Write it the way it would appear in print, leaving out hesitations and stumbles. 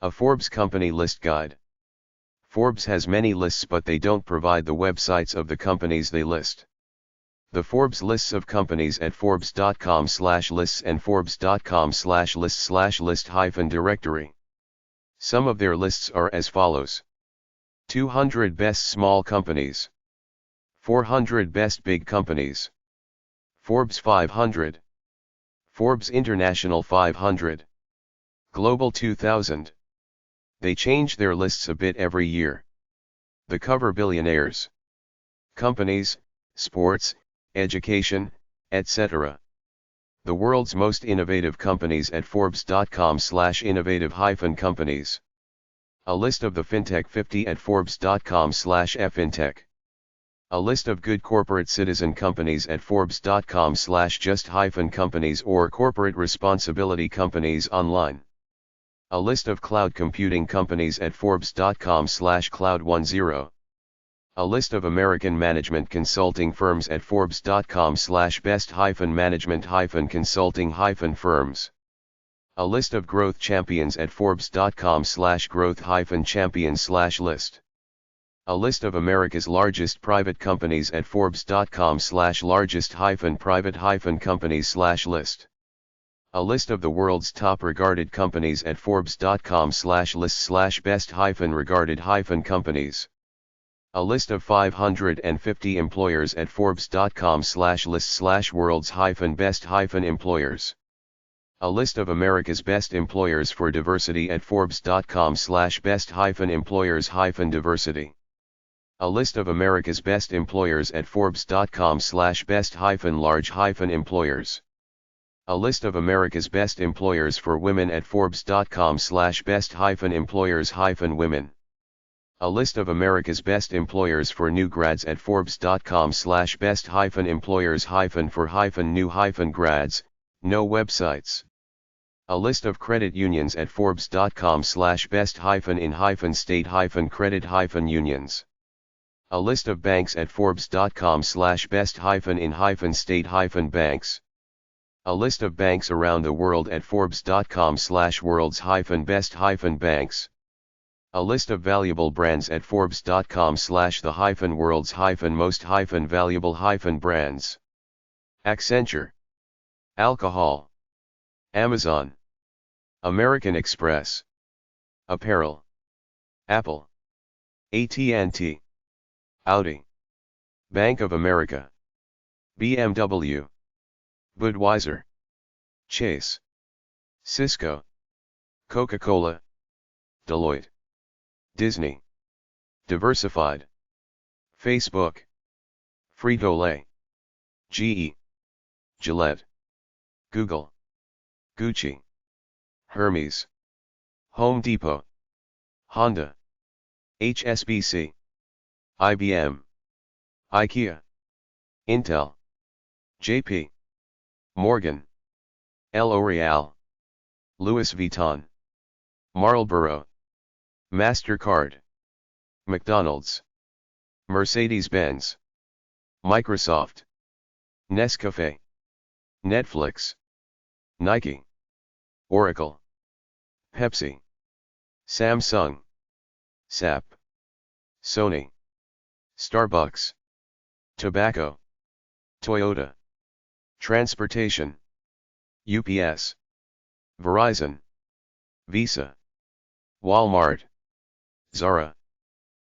A Forbes company list guide. Forbes has many lists, but they don't provide the websites of the companies they list. The Forbes lists of companies at forbes.com/lists and forbes.com/list/list-directory. Some of their lists are as follows: 200 best small companies, 400 best big companies, Forbes 500, Forbes International 500, Global 2000. They change their lists a bit every year. The cover billionaires, companies, sports, education, etc. The world's most innovative companies at forbes.com/innovative-companies. A list of the FinTech 50 at forbes.com/ffintech. A list of good corporate citizen companies at forbes.com/just-companies or corporate responsibility companies online. A list of cloud computing companies at forbes.com/cloud10. A list of American management consulting firms at forbes.com/best-management-consulting-firms. A list of growth champions at forbes.com/growth-champions/list. A list of America's largest private companies at forbes.com/largest-private-companies/list. A list of the world's top regarded companies at forbes.com/list/best-regarded-companies. A list of 550 employers at forbes.com/list/world's-best-employers. A list of America's best employers for diversity at forbes.com/best-employers-diversity. A list of America's best employers at forbes.com/best-large-employers. A list of America's best employers for women at forbes.com/best-employers-women. A list of America's best employers for new grads at forbes.com/best-employers-for-new-grads, no websites. A list of credit unions at forbes.com/best-in-state-credit-unions. A list of banks at forbes.com/best-in-state-banks. A list of banks around the world at forbes.com/worlds-best-banks. A list of valuable brands at forbes.com/the-world's-most-valuable-brands. Accenture, alcohol, Amazon, American Express, apparel, Apple, AT&T, Audi, Bank of America, BMW, Budweiser, Chase, Cisco, Coca-Cola, Deloitte, Disney, Diversified, Facebook, Frito-Lay, GE, Gillette, Google, Gucci, Hermes, Home Depot, Honda, HSBC, IBM, IKEA, Intel, JP Morgan, L'Oreal, Louis Vuitton, Marlboro, MasterCard, McDonald's, Mercedes-Benz, Microsoft, Nescafé, Netflix, Nike, Oracle, Pepsi, Samsung, SAP, Sony, Starbucks, Tobacco, Toyota, Transportation, UPS, Verizon, Visa, Walmart, Zara,